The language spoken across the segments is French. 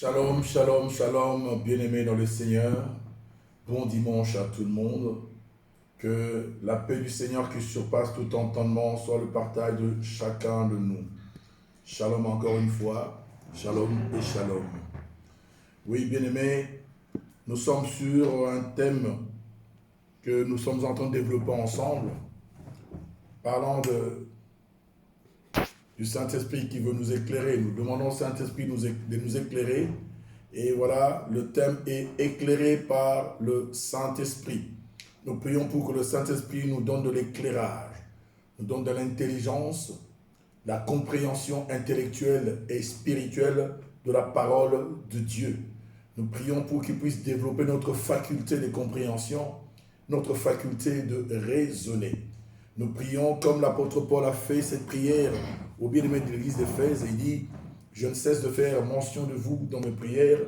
Shalom, shalom, shalom, bien-aimés dans le Seigneur. Bon dimanche à tout le monde. Que la paix du Seigneur qui surpasse tout entendement soit le partage de chacun de nous. Shalom encore une fois. Shalom et shalom. Oui, bien-aimés, nous sommes sur un thème que nous sommes en train de développer ensemble, parlant du Saint-Esprit qui veut nous éclairer. Nous demandons au Saint-Esprit de nous éclairer. Et voilà, le thème est éclairé par le Saint-Esprit. Nous prions pour que le Saint-Esprit nous donne de l'éclairage, nous donne de l'intelligence, la compréhension intellectuelle et spirituelle de la parole de Dieu. Nous prions pour qu'il puisse développer notre faculté de compréhension, notre faculté de raisonner. Nous prions comme l'apôtre Paul a fait cette prière au bien-aimé de l'église d'Éphèse et il dit « Je ne cesse de faire mention de vous dans mes prières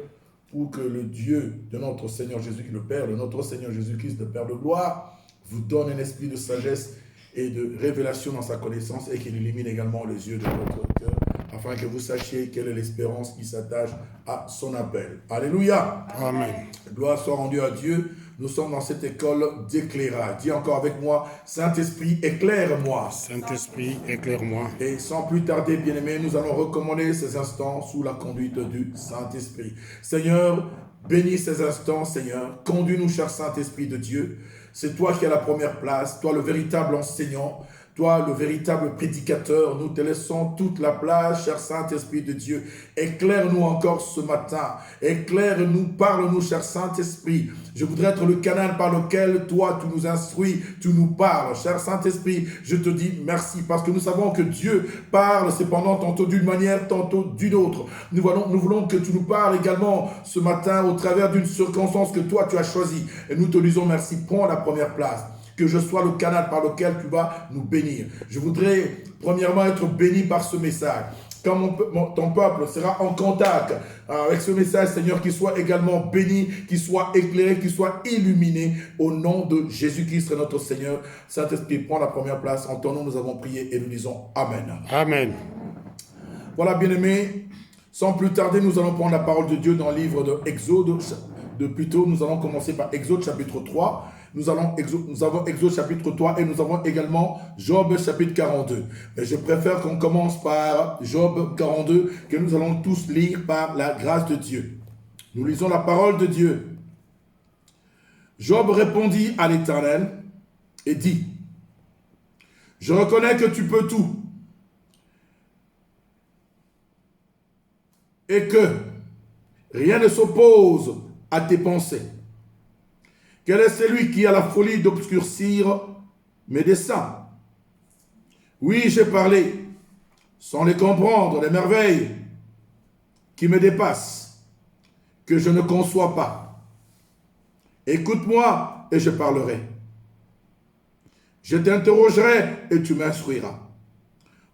pour que le Dieu de notre Seigneur Jésus-Christ, le Père de notre Seigneur Jésus-Christ, le Père de gloire, vous donne un esprit de sagesse et de révélation dans sa connaissance et qu'il illumine également les yeux de votre cœur afin que vous sachiez quelle est l'espérance qui s'attache à son appel. » Alléluia. Amen. Gloire soit rendue à Dieu. Nous sommes dans cette école d'éclairage. Dis encore avec moi, Saint-Esprit, éclaire-moi. Saint-Esprit, éclaire-moi. Et sans plus tarder, bien-aimés, nous allons recommander ces instants sous la conduite du Saint-Esprit. Seigneur, bénis ces instants, Seigneur. Conduis-nous, cher Saint-Esprit de Dieu. C'est toi qui as la première place, toi le véritable enseignant, toi le véritable prédicateur. Nous te laissons toute la place, cher Saint-Esprit de Dieu. Éclaire-nous encore ce matin. Éclaire-nous, parle-nous, cher Saint-Esprit. Je voudrais être le canal par lequel toi, tu nous instruis, tu nous parles. Cher Saint-Esprit, je te dis merci parce que nous savons que Dieu parle cependant tantôt d'une manière, tantôt d'une autre. Nous voulons que tu nous parles également ce matin au travers d'une circonstance que toi, tu as choisie. Et nous te disons merci. Prends la première place. Que je sois le canal par lequel tu vas nous bénir. Je voudrais premièrement être béni par ce message. Quand ton peuple sera en contact avec ce message, Seigneur, qu'il soit également béni, qu'il soit éclairé, qu'il soit illuminé au nom de Jésus-Christ, notre Seigneur. Saint-Esprit, prends la première place. En ton nom, nous avons prié et nous disons Amen. Amen. Voilà, bien-aimés, sans plus tarder, nous allons prendre la parole de Dieu dans le livre de Exode. Nous allons commencer par Exode chapitre 3. Nous avons Exode chapitre 3 et nous avons également Job chapitre 42. Mais je préfère qu'on commence par Job 42 que nous allons tous lire par la grâce de Dieu. Nous lisons la parole de Dieu. Job répondit à l'Éternel et dit, « Je reconnais que tu peux tout et que rien ne s'oppose à tes pensées. Quel est celui qui a la folie d'obscurcir mes desseins? Oui, j'ai parlé, sans les comprendre, les merveilles qui me dépassent, que je ne conçois pas. Écoute-moi et je parlerai. Je t'interrogerai et tu m'instruiras.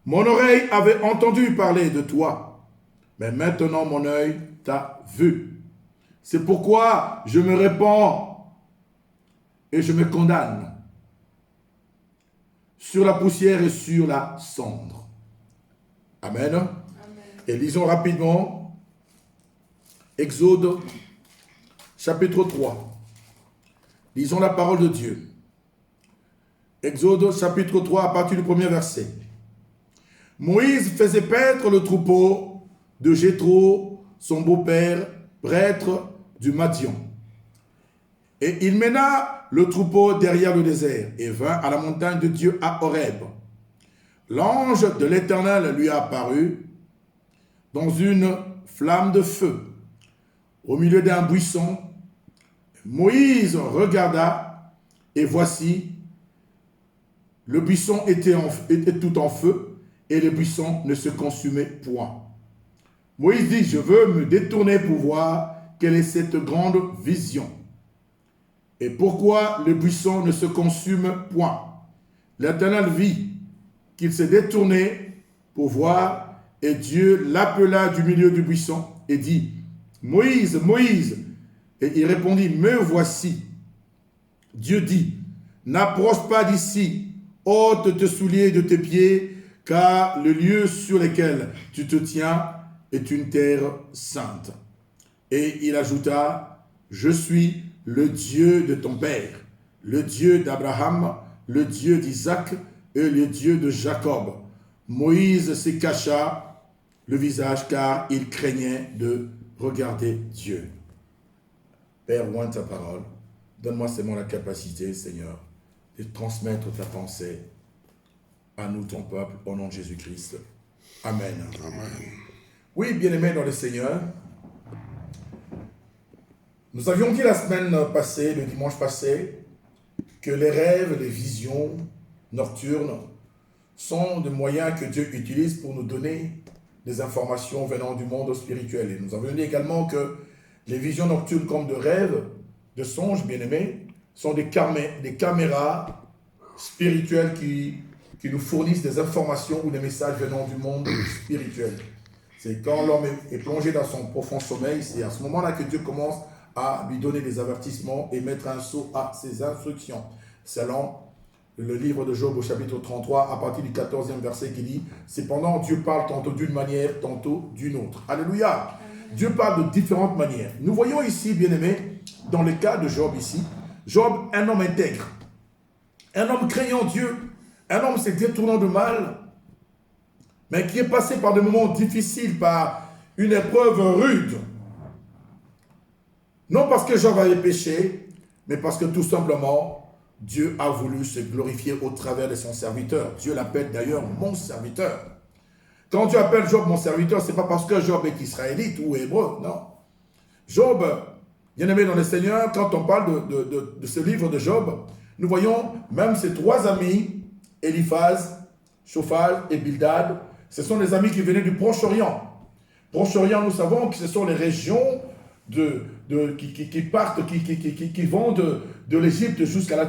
Mon oreille avait entendu parler de toi, mais maintenant mon œil t'a vu. C'est pourquoi je me répands et je me condamne sur la poussière et sur la cendre. Amen. Amen. Et lisons rapidement Exode chapitre 3. Lisons la parole de Dieu. Exode chapitre 3 à partir du premier verset. Moïse faisait paître le troupeau de Jéthro, son beau-père, prêtre du Madian. Et il mena le troupeau derrière le désert et vint à la montagne de Dieu à Horeb. L'ange de l'Éternel lui apparut dans une flamme de feu au milieu d'un buisson. Moïse regarda et voici, le buisson était tout en feu et le buisson ne se consumait point. Moïse dit, je veux me détourner pour voir quelle est cette grande vision. Et pourquoi le buisson ne se consume point? L'Éternel vit qu'il s'est détourné pour voir, et Dieu l'appela du milieu du buisson et dit, Moïse, Moïse. Et il répondit, me voici. Dieu dit, n'approche pas d'ici, ôte tes souliers de tes pieds, car le lieu sur lequel tu te tiens est une terre sainte. Et il ajouta, je suis le Dieu de ton père, le Dieu d'Abraham, le Dieu d'Isaac et le Dieu de Jacob. Moïse se cacha le visage car il craignait de regarder Dieu. Père, loin de ta parole, donne-moi seulement la capacité, Seigneur, de transmettre ta pensée à nous, ton peuple, au nom de Jésus-Christ. Amen. Amen. Oui, bien-aimés dans le Seigneur, nous avions dit la semaine passée, le dimanche passé, que les rêves, les visions nocturnes sont des moyens que Dieu utilise pour nous donner des informations venant du monde spirituel. Et nous avons dit également que les visions nocturnes comme de rêves, de songes, bien-aimés, sont des caméras spirituelles qui nous fournissent des informations ou des messages venant du monde spirituel. C'est quand l'homme est plongé dans son profond sommeil, c'est à ce moment-là que Dieu commence à lui donner des avertissements et mettre un sceau à ses instructions. Selon le livre de Job au chapitre 33, à partir du 14e verset qui dit « Cependant, Dieu parle tantôt d'une manière, tantôt d'une autre. » Alléluia. Dieu parle de différentes manières. Nous voyons ici, bien-aimés, dans le cas de Job ici, Job, un homme intègre, un homme craignant Dieu, un homme se détournant de mal, mais qui est passé par des moments difficiles, par une épreuve rude. Non parce que Job avait péché, mais parce que tout simplement, Dieu a voulu se glorifier au travers de son serviteur. Dieu l'appelle d'ailleurs mon serviteur. Quand Dieu appelle Job mon serviteur, ce n'est pas parce que Job est israélite ou hébreu, non. Job, bien aimé dans le Seigneur, quand on parle de ce livre de Job, nous voyons même ses trois amis, Eliphaz, Shophal et Bildad, ce sont des amis qui venaient du Proche-Orient. Proche-Orient, nous savons que ce sont les régions qui vont de l'Égypte jusqu'à la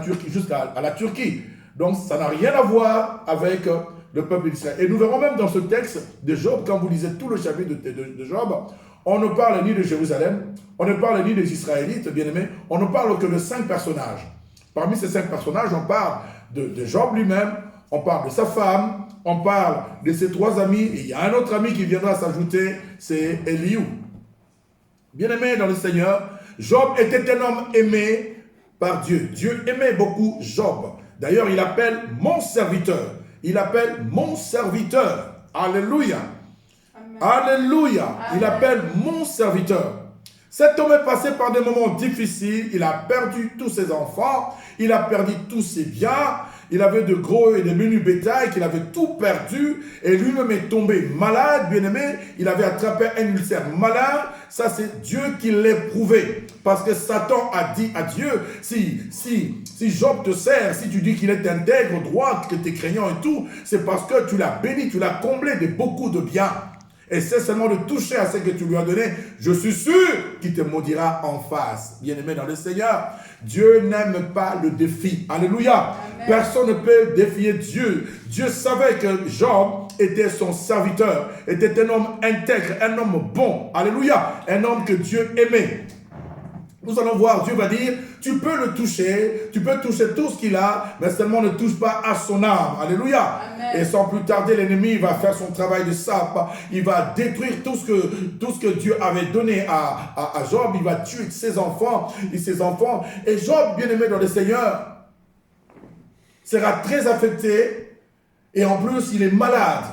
Turquie. Donc, ça n'a rien à voir avec le peuple d'Israël. Et nous verrons même dans ce texte de Job, quand vous lisez tout le chapitre de Job, on ne parle ni de Jérusalem, on ne parle ni des Israélites, bien-aimés, on ne parle que de 5 personnages. Parmi ces 5 personnages, on parle de Job lui-même, on parle de sa femme, on parle de ses 3 amis, et il y a un autre ami qui viendra s'ajouter, c'est Eliou. Bien-aimé dans le Seigneur, Job était un homme aimé par Dieu. Dieu aimait beaucoup Job. D'ailleurs, il appelle mon serviteur. Il appelle mon serviteur. Alléluia. Amen. Alléluia. Amen. Il appelle mon serviteur. Cet homme est passé par des moments difficiles. Il a perdu tous ses enfants. Il a perdu tous ses biens. Il avait de gros et de menus bétail qu'il avait tout perdu. Et lui-même est tombé malade, bien-aimé. Il avait attrapé un ulcère malade. Ça, c'est Dieu qui l'a prouvé. Parce que Satan a dit à Dieu, si Job te sert, si tu dis qu'il est intègre, droit, que tu es craignant et tout, c'est parce que tu l'as béni, tu l'as comblé de beaucoup de biens. Et c'est seulement de toucher à ce que tu lui as donné, je suis sûr qu'il te maudira en face. Bien-aimé dans le Seigneur, Dieu n'aime pas le défi. Alléluia. Amen. Personne ne peut défier Dieu. Dieu savait que Job était son serviteur, était un homme intègre, un homme bon. Alléluia. Un homme que Dieu aimait. Nous allons voir, Dieu va dire, tu peux le toucher, tu peux toucher tout ce qu'il a, mais seulement ne touche pas à son âme. Alléluia. Amen. Et sans plus tarder, l'ennemi va faire son travail de sape. Il va détruire tout ce que Dieu avait donné à Job. Il va tuer ses enfants. Et Job, bien-aimé dans le Seigneur, sera très affecté. Et en plus, il est malade.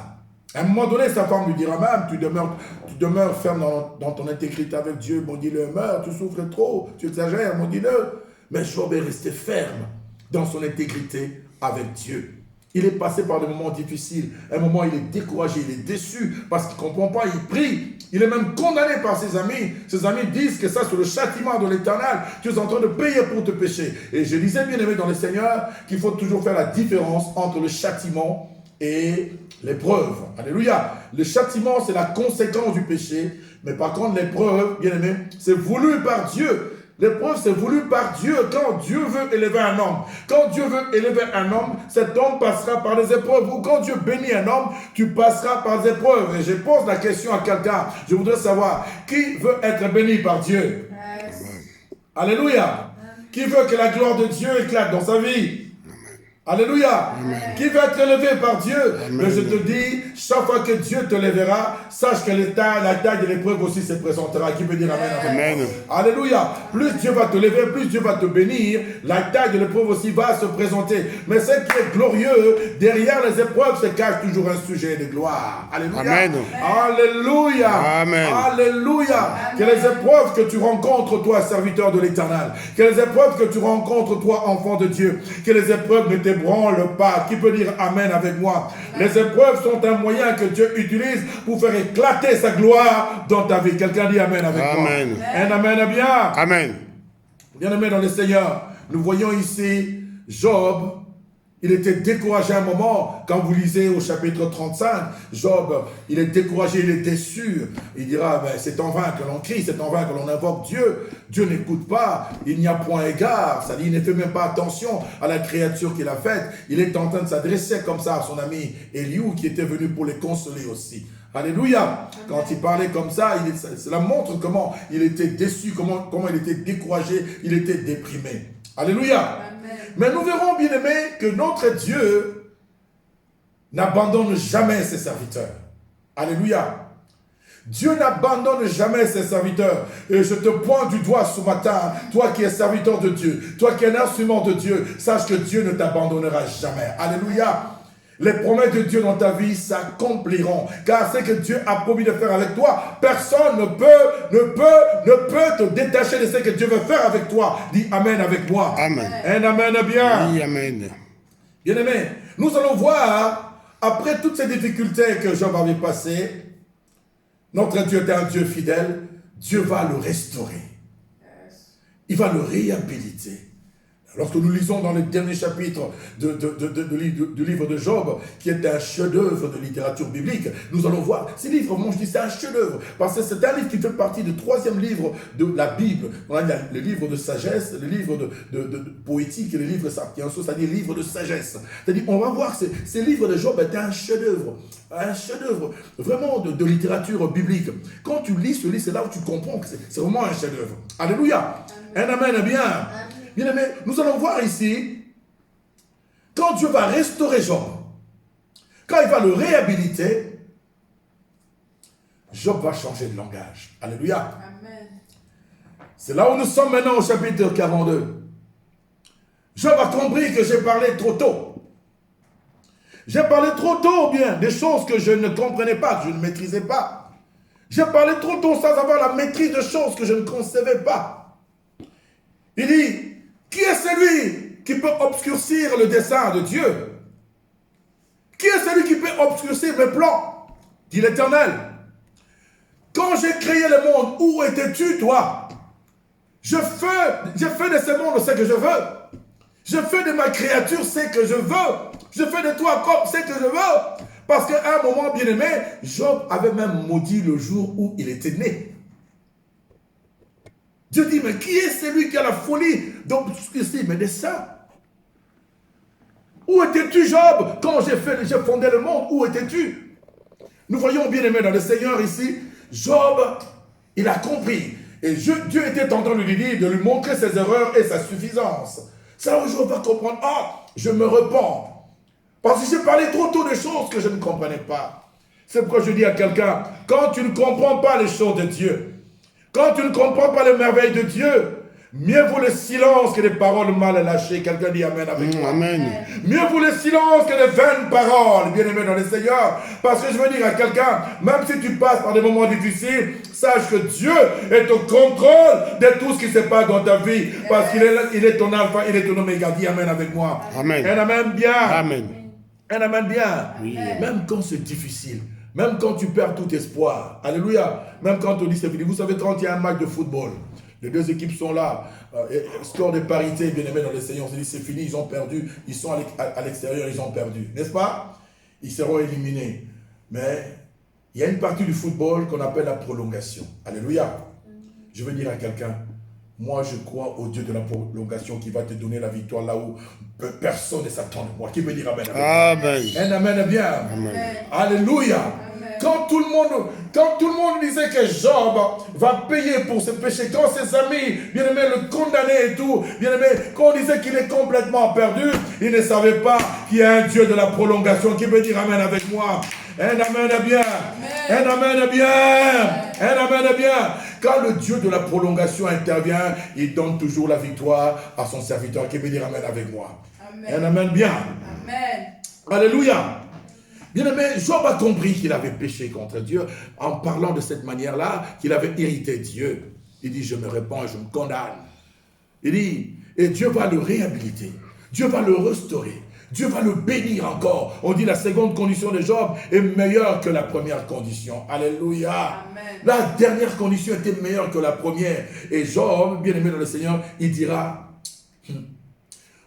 À un moment donné, sa femme lui dira même, tu demeures ferme dans ton intégrité avec Dieu, mon dis-le, meurs, tu souffres trop, tu exagères, mon dis-le. Mais Job est resté ferme dans son intégrité avec Dieu. Il est passé par des moments difficiles. À un moment, il est découragé, il est déçu parce qu'il ne comprend pas, il prie. Il est même condamné par ses amis. Ses amis disent que ça, c'est le châtiment de l'Éternel. Tu es en train de payer pour te pécher. Et je disais, bien aimé dans le Seigneur, qu'il faut toujours faire la différence entre le châtiment et l'épreuve. Alléluia. Le châtiment, c'est la conséquence du péché. Mais par contre, l'épreuve, bien aimé, c'est voulu par Dieu. L'épreuve, c'est voulu par Dieu. Quand Dieu veut élever un homme, cet homme passera par des épreuves. Ou quand Dieu bénit un homme, tu passeras par des épreuves. Et je pose la question à quelqu'un. Je voudrais savoir, qui veut être béni par Dieu? Yes. Alléluia. Qui veut que la gloire de Dieu éclate dans sa vie? Alléluia. Amen. Qui va être élevé par Dieu? Amen. Mais je te dis, chaque fois que Dieu te lèvera, sache que la taille de l'épreuve aussi se présentera. Qui peut dire Amen? Amen. Alléluia. Plus Dieu va te lever, plus Dieu va te bénir, la taille de l'épreuve aussi va se présenter. Mais ce qui est glorieux, derrière les épreuves se cache toujours un sujet de gloire. Alléluia. Amen. Alléluia. Amen. Alléluia. Que les épreuves que tu rencontres, toi, serviteur de l'Éternel, que les épreuves que tu rencontres, toi, enfant de Dieu, que les épreuves ne t'ébranlent pas. Qui peut dire Amen avec moi? Les épreuves sont un moyen que Dieu utilise pour faire éclater sa gloire dans ta vie. Quelqu'un dit Amen avec moi? Amen. Un Amen bien. Amen. Bien-aimé dans le Seigneur, nous voyons ici Job. Il était découragé à un moment, quand vous lisez au chapitre 35, Job, il est découragé, il est déçu. Il dira, ben, c'est en vain que l'on crie, c'est en vain que l'on invoque Dieu. Dieu n'écoute pas, il n'y a point égard. C'est-à-dire, il ne fait même pas attention à la créature qu'il a faite. Il est en train de s'adresser comme ça à son ami Eliou, qui était venu pour les consoler aussi. Alléluia. Quand il parlait comme ça, cela montre comment il était déçu, comment il était découragé, il était déprimé. Alléluia. Mais nous verrons, bien aimés, que notre Dieu n'abandonne jamais ses serviteurs. Alléluia. Dieu n'abandonne jamais ses serviteurs. Et je te pointe du doigt ce matin, toi qui es serviteur de Dieu, toi qui es un instrument de Dieu, sache que Dieu ne t'abandonnera jamais. Alléluia. Les promesses de Dieu dans ta vie s'accompliront. Car ce que Dieu a promis de faire avec toi, personne ne peut te détacher de ce que Dieu veut faire avec toi. Dis Amen avec moi. Amen. Un Amen bien. Oui, Amen. Bien aimé, nous allons voir, après toutes ces difficultés que Job avait passées, notre Dieu est un Dieu fidèle. Dieu va le restaurer. Il va le réhabiliter. Lorsque nous lisons dans le dernier chapitre du livre de Job, qui est un chef-d'œuvre de littérature biblique, nous allons voir, ces livres, moi je dis c'est un chef-d'œuvre, parce que c'est un livre qui fait partie du troisième livre de la Bible. On a le livre de sagesse, le livre de poétique et le livre sapiens, c'est-à-dire le livre de sagesse. C'est-à-dire, on va voir, ces livres de Job est un chef-d'œuvre vraiment de littérature biblique. Quand tu lis ce livre, c'est là où tu comprends que c'est vraiment un chef-d'œuvre. Alléluia. Un amen bien. Bien aimé, nous allons voir ici, quand Dieu va restaurer Job, quand il va le réhabiliter, Job va changer de langage. Alléluia. Amen. C'est là où nous sommes maintenant au chapitre 42. Job a compris que j'ai parlé trop tôt. J'ai parlé trop tôt, bien, des choses que je ne comprenais pas, que je ne maîtrisais pas. J'ai parlé trop tôt sans avoir la maîtrise de choses que je ne concevais pas. Il dit, qui est celui qui peut obscurcir le dessein de Dieu? Qui est celui qui peut obscurcir mes plans? Dit l'Éternel. Quand j'ai créé le monde, où étais-tu, toi? Je fais de ce monde ce que je veux. Je fais de ma créature ce que je veux. Je fais de toi comme ce que je veux. Parce qu'à un moment, bien aimé, Job avait même maudit le jour où il était né. Dieu dit, mais qui est celui qui a la folie d'obscurcir mes desseins? Où étais-tu, Job, quand j'ai fondé le monde? Où étais-tu? Nous voyons, bien aimé, dans le Seigneur ici, Job, il a compris. Et Dieu était en train de lui dire, de lui montrer ses erreurs et sa suffisance. C'est là où Job va comprendre, je me repens. Parce que j'ai parlé trop tôt de choses que je ne comprenais pas. C'est pourquoi je dis à quelqu'un, quand tu ne comprends pas les choses de Dieu, quand tu ne comprends pas les merveilles de Dieu, mieux vaut le silence que des paroles mal lâchées. Quelqu'un dit Amen avec moi. Amen. Mieux vaut le silence que de vaines paroles, bien aimé dans le Seigneur. Parce que je veux dire à quelqu'un, même si tu passes par des moments difficiles, sache que Dieu est au contrôle de tout ce qui se passe dans ta vie. Parce qu'il est ton alpha, il est ton oméga. Dis Amen avec moi. Amen. Un Amen bien. Amen. Un Amen bien. Oui. Même quand c'est difficile. Même quand tu perds tout espoir. Alléluia. Même quand on dit c'est fini. Vous savez, quand il y a un match de football, les deux équipes sont là. Score de parité, bien aimé dans les Seigneurs. On se dit c'est fini, ils ont perdu. Ils sont à l'extérieur, ils ont perdu. N'est-ce pas? Ils seront éliminés. Mais il y a une partie du football qu'on appelle la prolongation. Alléluia. Je veux dire à quelqu'un, moi je crois au Dieu de la prolongation qui va te donner la victoire là où personne ne s'attend de moi. Qui veut dire Amen? Amen. Un Amen bien. Amen. Alléluia. quand tout le monde disait que Job va payer pour ses péchés, quand ses amis, bien aimé, le condamnaient et tout, bien aimé, quand on disait qu'il est complètement perdu, il ne savait pas qu'il y a un Dieu de la prolongation qui peut dire amen avec moi. Un amen est bien. Un amen est bien. Un amen est bien. Quand le Dieu de la prolongation intervient, il donne toujours la victoire à son serviteur qui peut dire amen avec moi. Amen. Un amen bien. Amen. Alléluia. Bien aimé, Job a compris qu'il avait péché contre Dieu en parlant de cette manière-là, qu'il avait irrité Dieu. Il dit, je me répands et je me condamne. Il dit, et Dieu va le réhabiliter. Dieu va le restaurer. Dieu va le bénir encore. On dit la seconde condition de Job est meilleure que la première condition. Alléluia. Amen. La dernière condition était meilleure que la première. Et Job, bien aimé dans le Seigneur, il dira,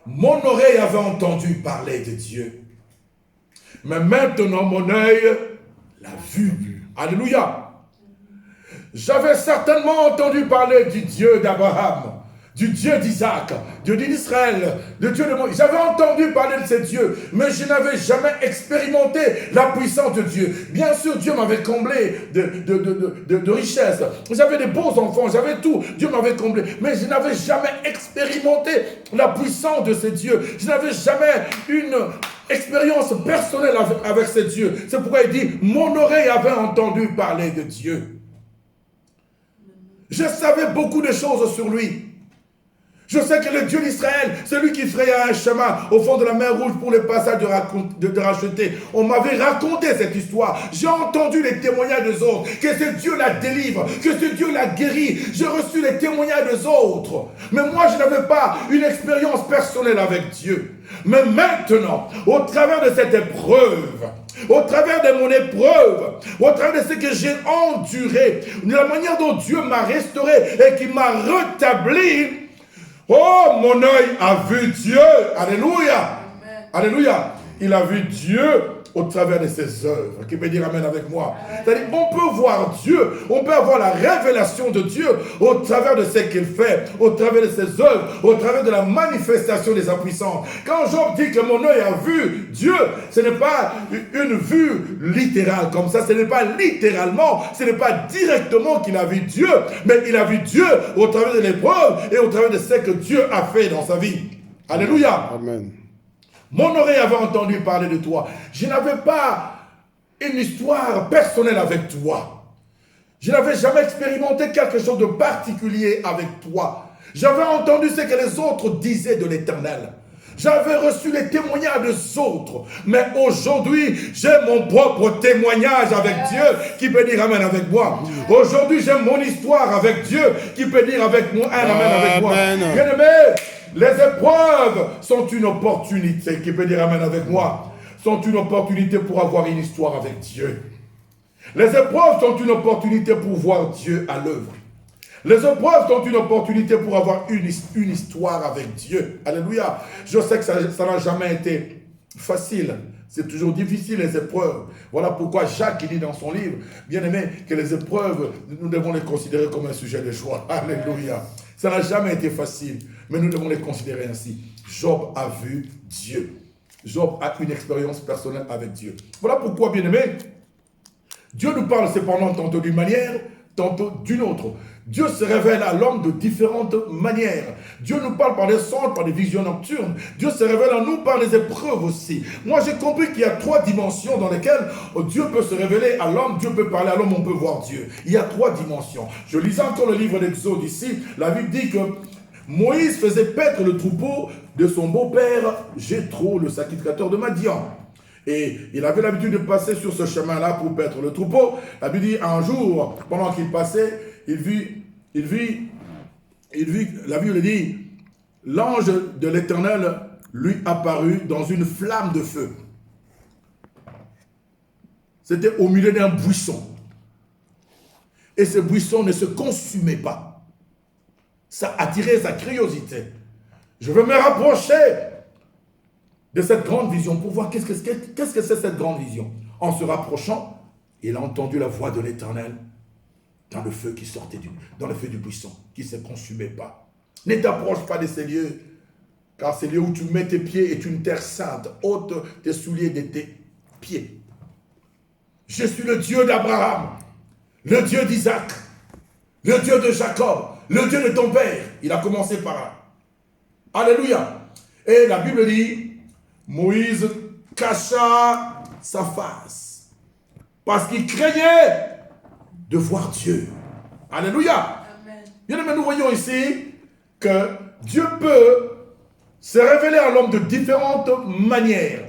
mon oreille avait entendu parler de Dieu. Mais maintenant, mon œil l'a vu. Alléluia. J'avais certainement entendu parler du Dieu d'Abraham, du Dieu d'Isaac, du Dieu d'Israël, du Dieu de Moïse. J'avais entendu parler de ces dieux, mais je n'avais jamais expérimenté la puissance de Dieu. Bien sûr, Dieu m'avait comblé de richesses. J'avais des beaux enfants, j'avais tout. Dieu m'avait comblé, mais je n'avais jamais expérimenté la puissance de ces dieux. Je n'avais jamais une expérience personnelle avec ces dieux. C'est pourquoi il dit, mon oreille avait entendu parler de Dieu. Je savais beaucoup de choses sur lui. Je sais que le Dieu d'Israël, c'est lui qui fraya un chemin au fond de la mer Rouge pour le passage de racheter. On m'avait raconté cette histoire. J'ai entendu les témoignages des autres, que ce Dieu la délivre, que ce Dieu la guérit. J'ai reçu les témoignages des autres. Mais moi, je n'avais pas une expérience personnelle avec Dieu. Mais maintenant, au travers de cette épreuve, au travers de mon épreuve, au travers de ce que j'ai enduré, de la manière dont Dieu m'a restauré et qui m'a rétabli, oh, mon œil a vu Dieu. Alléluia. Amen. Alléluia. Il a vu Dieu au travers de ses œuvres. Qui peut dire amen avec moi? C'est-à-dire, on peut voir Dieu, on peut avoir la révélation de Dieu au travers de ce qu'il fait, au travers de ses œuvres, au travers de la manifestation de sa puissance. Quand Job dit que mon œil a vu Dieu, ce n'est pas une vue littérale comme ça, ce n'est pas littéralement, ce n'est pas directement qu'il a vu Dieu, mais il a vu Dieu au travers de l'épreuve et au travers de ce que Dieu a fait dans sa vie. Alléluia. Amen. Mon oreille avait entendu parler de toi. Je n'avais pas une histoire personnelle avec toi. Je n'avais jamais expérimenté quelque chose de particulier avec toi. J'avais entendu ce que les autres disaient de l'Éternel. J'avais reçu les témoignages des autres. Mais aujourd'hui, j'ai mon propre témoignage avec Dieu qui peut dire amen avec moi. Aujourd'hui, j'ai mon histoire avec Dieu qui peut dire avec moi un amen avec moi. Bien aimé, les épreuves sont une opportunité, qui peut dire amen avec moi, sont une opportunité pour avoir une histoire avec Dieu. Les épreuves sont une opportunité pour voir Dieu à l'œuvre. Les épreuves sont une opportunité pour avoir une histoire avec Dieu. Alléluia. Je sais que ça n'a jamais été facile. C'est toujours difficile les épreuves. Voilà pourquoi Jacques dit dans son livre, bien aimé, que les épreuves, nous devons les considérer comme un sujet de joie. Alléluia. Ça n'a jamais été facile, mais nous devons les considérer ainsi. Job a vu Dieu. Job a une expérience personnelle avec Dieu. Voilà pourquoi, bien aimé, Dieu nous parle cependant tantôt d'une manière, tantôt d'une autre. Dieu se révèle à l'homme de différentes manières. Dieu nous parle par des songes, par des visions nocturnes. Dieu se révèle à nous par les épreuves aussi. Moi, j'ai compris qu'il y a 3 dimensions dans lesquelles Dieu peut se révéler à l'homme, Dieu peut parler à l'homme, on peut voir Dieu. Il y a 3 dimensions. Je lisais encore le livre d'Exode ici. La Bible dit que Moïse faisait paître le troupeau de son beau-père Jéthro, le sacrificateur de Madian. Et il avait l'habitude de passer sur ce chemin-là pour paître le troupeau. La Bible dit, un jour, pendant qu'il passait, il vit, la Bible dit, l'ange de l'Éternel lui apparut dans une flamme de feu. C'était au milieu d'un buisson. Et ce buisson ne se consumait pas. Ça attirait sa curiosité. Je veux me rapprocher de cette grande vision pour voir qu'est-ce que c'est cette grande vision. En se rapprochant, il a entendu la voix de l'Éternel dans le feu qui sortait dans le feu du buisson, qui ne se consumait pas. Ne t'approche pas de ces lieux, car ces lieux où tu mets tes pieds est une terre sainte, ôte tes souliers de tes pieds. Je suis le Dieu d'Abraham, le Dieu d'Isaac, le Dieu de Jacob, le Dieu de ton père. Il a commencé par là. Alléluia. Et la Bible dit, Moïse cacha sa face parce qu'il craignait de voir Dieu. Alléluia. Bien aimé, nous voyons ici que Dieu peut se révéler à l'homme de différentes manières.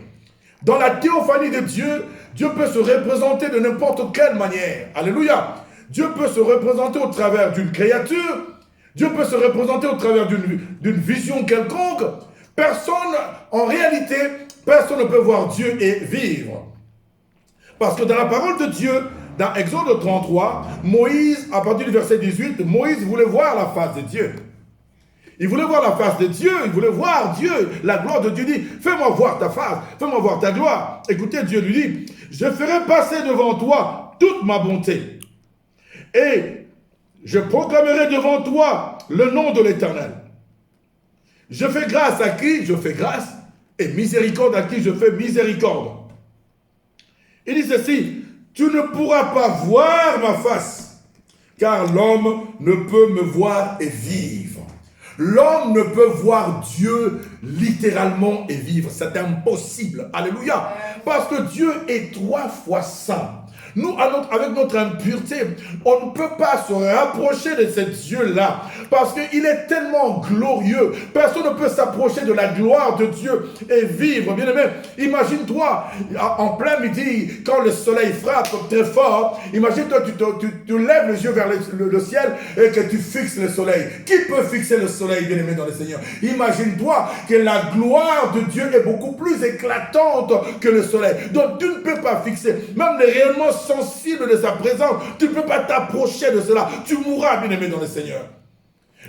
Dans la théophanie de Dieu, Dieu peut se représenter de n'importe quelle manière. Alléluia. Dieu peut se représenter au travers d'une créature. Dieu peut se représenter au travers d'une vision quelconque. Personne, en réalité, personne ne peut voir Dieu et vivre. Parce que dans la parole de Dieu, dans Exode 33, Moïse, à partir du verset 18, Moïse voulait voir la face de Dieu. Il voulait voir la face de Dieu, il voulait voir Dieu, la gloire de Dieu. Dit, fais-moi voir ta face, fais-moi voir ta gloire. Écoutez, Dieu lui dit, je ferai passer devant toi toute ma bonté. Et je proclamerai devant toi le nom de l'Éternel. Je fais grâce à qui je fais grâce, et miséricorde à qui je fais miséricorde. Il dit ceci, tu ne pourras pas voir ma face, car l'homme ne peut me voir et vivre. L'homme ne peut voir Dieu littéralement et vivre. C'est impossible. Alléluia. Parce que Dieu est 3 fois saint. Nous, avec notre impureté, on ne peut pas se rapprocher de ce Dieu-là parce qu'il est tellement glorieux. Personne ne peut s'approcher de la gloire de Dieu et vivre. Bien aimé, imagine-toi en plein midi, quand le soleil frappe très fort, imagine-toi, tu lèves les yeux vers le ciel et que tu fixes le soleil. Qui peut fixer le soleil, bien aimé dans le Seigneur? Imagine-toi que la gloire de Dieu est beaucoup plus éclatante que le soleil. Donc tu ne peux pas fixer, même les rayonnements sensible de sa présence, tu ne peux pas t'approcher de cela, tu mourras, bien aimé dans le Seigneur.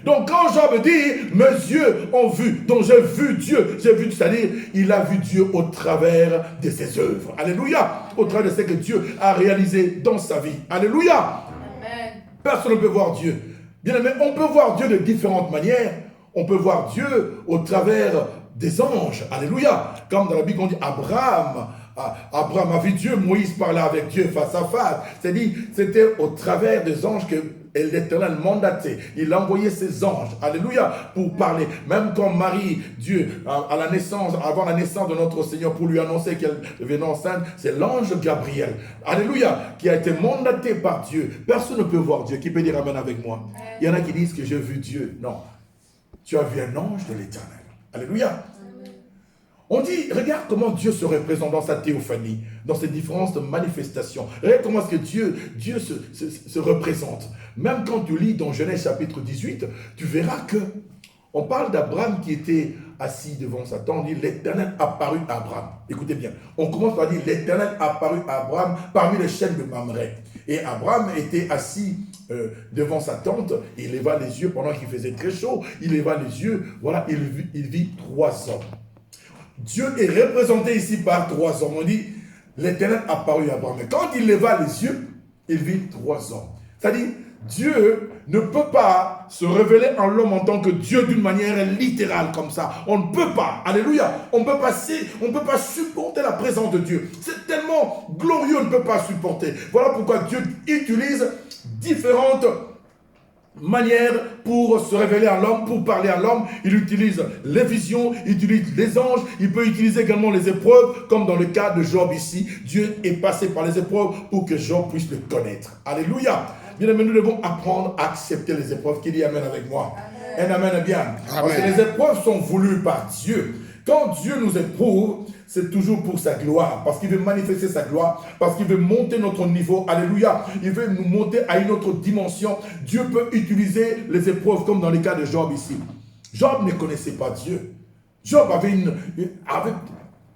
Donc quand Job dit, mes yeux ont vu, donc j'ai vu Dieu, c'est-à-dire, il a vu Dieu au travers de ses œuvres. Alléluia. Au travers de ce que Dieu a réalisé dans sa vie. Alléluia. Amen. Personne ne peut voir Dieu. Bien aimé, on peut voir Dieu de différentes manières. On peut voir Dieu au travers des anges. Alléluia. Comme dans la Bible on dit, Abraham a vu Dieu, Moïse parlait avec Dieu face à face. C'est-à-dire, c'était au travers des anges que l'Éternel mandatait. Il envoyait ses anges, alléluia, pour parler. Même quand Marie, Dieu, à la naissance, avant la naissance de notre Seigneur, pour lui annoncer qu'elle devenait enceinte, c'est l'ange Gabriel, alléluia, qui a été mandaté par Dieu. Personne ne peut voir Dieu. Qui peut dire amen avec moi? Il y en a qui disent que j'ai vu Dieu. Non. Tu as vu un ange de l'Éternel. Alléluia. On dit, regarde comment Dieu se représente dans sa théophanie, dans ses différentes manifestations. Regarde comment est-ce que Dieu se représente. Même quand tu lis dans Genèse chapitre 18, tu verras que on parle d'Abraham qui était assis devant Satan. On dit, l'Éternel apparut à Abraham. Écoutez bien, on commence par dire, l'Éternel apparut à Abraham parmi les chênes de Mamré. Et Abraham était assis devant sa tente, il leva les yeux pendant qu'il faisait très chaud, il leva les yeux, voilà, il vit 3 hommes. Dieu est représenté ici par 3 hommes. On dit, l'Éternel apparut à Abraham. Mais quand il leva les yeux, il vit 3 hommes. C'est-à-dire, Dieu ne peut pas se révéler en l'homme en tant que Dieu d'une manière littérale comme ça. On ne peut pas. Alléluia. On ne peut pas supporter la présence de Dieu. C'est tellement glorieux, on ne peut pas supporter. Voilà pourquoi Dieu utilise différentes manière pour se révéler à l'homme, pour parler à l'homme. Il utilise les visions, il utilise les anges, il peut utiliser également les épreuves, comme dans le cas de Job ici. Dieu est passé par les épreuves pour que Job puisse le connaître. Alléluia. Bien aimé, nous devons apprendre à accepter les épreuves. Qui dit amen avec moi? Un amen est bien. Amen. Parce que les épreuves sont voulues par Dieu. Quand Dieu nous éprouve, c'est toujours pour sa gloire, parce qu'il veut manifester sa gloire, parce qu'il veut monter notre niveau, alléluia, il veut nous monter à une autre dimension. Dieu peut utiliser les épreuves comme dans le cas de Job ici. Job ne connaissait pas Dieu. Job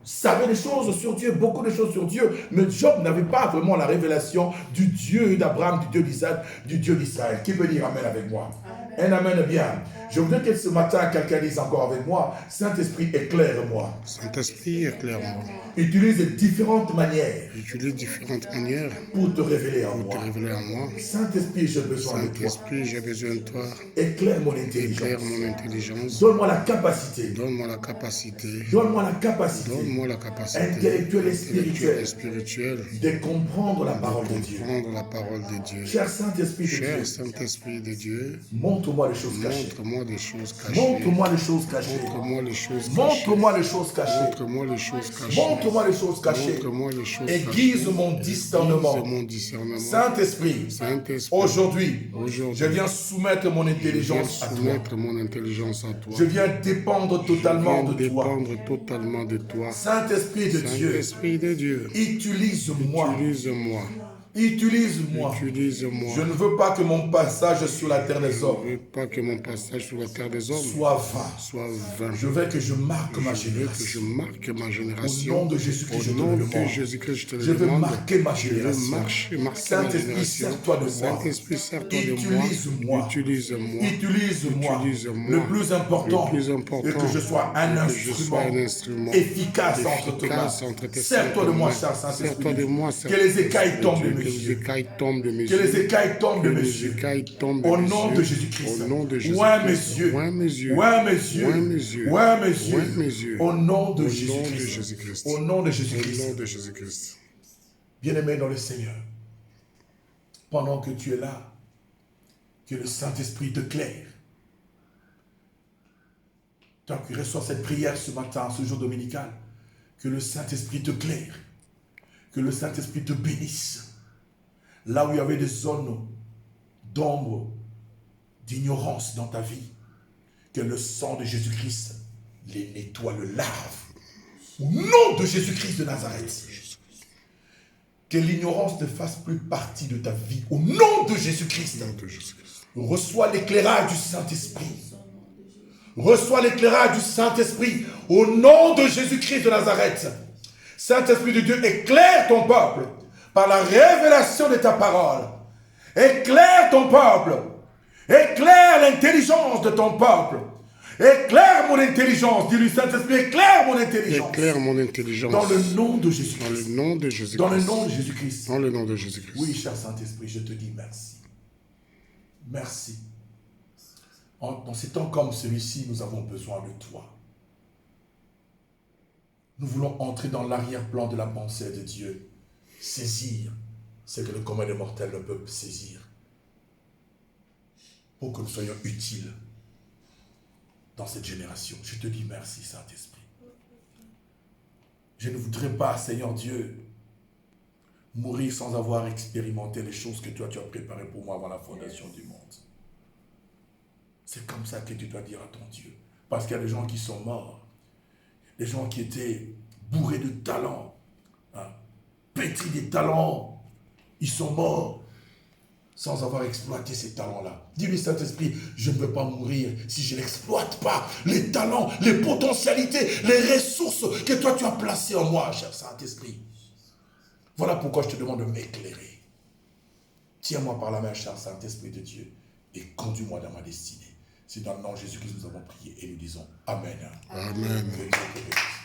savait des choses sur Dieu, beaucoup de choses sur Dieu, mais Job n'avait pas vraiment la révélation du Dieu d'Abraham, du Dieu d'Isaac, du Dieu d'Israël. Qui peut dire amen avec moi? Un amen bien. Je voudrais que ce matin, quelqu'un dise encore avec moi, Saint-Esprit, éclaire-moi. Saint-Esprit, éclaire-moi. Utilise différentes manières. Utilise différentes manières pour te révéler en moi. Saint-Esprit, j'ai besoin de toi. Saint-Esprit, j'ai besoin de toi. Éclaire mon intelligence. Éclaire mon intelligence. Donne-moi la capacité. Donne-moi la capacité. Donne-moi la capacité. Donne-moi la capacité intellectuelle et intellectuelle et spirituelle spirituelle de comprendre la de parole de Dieu. comprendre la parole de Dieu. Cher Saint-Esprit de Dieu, Cher Saint-Esprit de Dieu, montre-moi les choses cachées. montre-moi des choses cachées. Montre-moi les choses cachées. Montre-moi les choses cachées. Montre-moi les choses cachées. Montre-moi les choses cachées. Montre-moi les choses cachées. Montre-moi les choses Aiguise cachées. mon discernement. Aiguise mon discernement. Saint-Esprit, Saint-Esprit, aujourd'hui, aujourd'hui, je viens soumettre mon je viens intelligence à toi. soumettre mon intelligence à toi. Je viens dépendre totalement de toi. Dépendre totalement de toi. Saint-Esprit de Dieu, Saint-Esprit de Dieu, utilise-moi. utilise-moi. Utilise-moi. Utilise-moi. Je ne veux pas que mon passage sur la terre des Je ne hommes veux pas que mon passage sur la terre des hommes soit vain. soit vain. Je veux que je marque ma Je veux que je génération. marque ma Au génération. nom de Jésus-Christ, je Au te nom le de demande. Jésus-Christ, je te le Je veux demande. marquer ma Je veux génération. marquer ma Saint-Esprit, génération. sers-toi de moi. Saint-Esprit, sers-toi de moi. Utilise-moi. Utilise-moi. Utilise-moi. Utilise-moi. Le plus important, Le plus important, est que je sois un que je sois instrument, un instrument efficace entre tes mains. efficace entre tes Sers-toi de moi, mains. cher Sers-toi Saint-Esprit. de moi, Que les écailles tombent de mes Que les yeux. écailles tombent de mes Que les yeux. écailles tombent de Que mes les yeux. écailles tombent de Au mes nom yeux. de Jésus-Christ. Au nom de Jésus-Christ. Ouin mes yeux. Ouin mes yeux. Ouin mes yeux. Ouin mes yeux. Ouin mes Ouin mes yeux. yeux. Au nom de Au nom de Jésus-Christ. Jésus-Christ. Au nom de Au Jésus-Christ. nom de Jésus-Christ. Bien-aimé dans le Seigneur, pendant que tu es là, que le Saint-Esprit te claire. Toi qui reçois cette prière ce matin, ce jour dominical, que le Saint-Esprit te claire, que le Saint-Esprit te bénisse. Là où il y avait des zones d'ombre, d'ignorance dans ta vie, que le sang de Jésus-Christ les nettoie, le lave. Au nom de Jésus-Christ de Nazareth. Que l'ignorance ne fasse plus partie de ta vie. Au nom de Jésus-Christ. Au nom de Jésus-Christ. Reçois l'éclairage du Saint-Esprit. Reçois l'éclairage du Saint-Esprit. Au nom de Jésus-Christ de Nazareth. Saint-Esprit de Dieu, éclaire ton peuple par la révélation de ta parole. Éclaire ton peuple. Éclaire l'intelligence de ton peuple. Éclaire mon intelligence. Dis-lui, Saint-Esprit, éclaire mon intelligence. Éclaire mon intelligence. Dans le nom de Jésus-Christ. Dans le nom de Jésus-Christ. Dans le nom de Jésus-Christ. Dans le nom de Jésus-Christ. Oui, cher Saint-Esprit, je te dis merci. Merci. Dans ces temps comme celui-ci, nous avons besoin de toi. Nous voulons entrer dans l'arrière-plan de la pensée de Dieu. Saisir ce que le commun des mortels ne peut saisir. Pour que nous soyons utiles dans cette génération. Je te dis merci, Saint-Esprit. Je ne voudrais pas, Seigneur Dieu, mourir sans avoir expérimenté les choses que toi tu as préparées pour moi avant la fondation du monde. C'est comme ça que tu dois dire à ton Dieu. Parce qu'il y a des gens qui sont morts. Des gens qui étaient bourrés de talents. Hein, pétris des talents. Ils sont morts sans avoir exploité ces talents-là. Dis-lui, Saint-Esprit, je ne veux pas mourir si je n'exploite pas les talents, les potentialités, les ressources que toi tu as placées en moi, cher Saint-Esprit. Voilà pourquoi je te demande de m'éclairer. Tiens-moi par la main, cher Saint-Esprit de Dieu, et conduis-moi dans ma destinée. C'est dans le nom de Jésus-Christ que nous avons prié et nous disons Amen. Amen. Que Dieu te bénisse.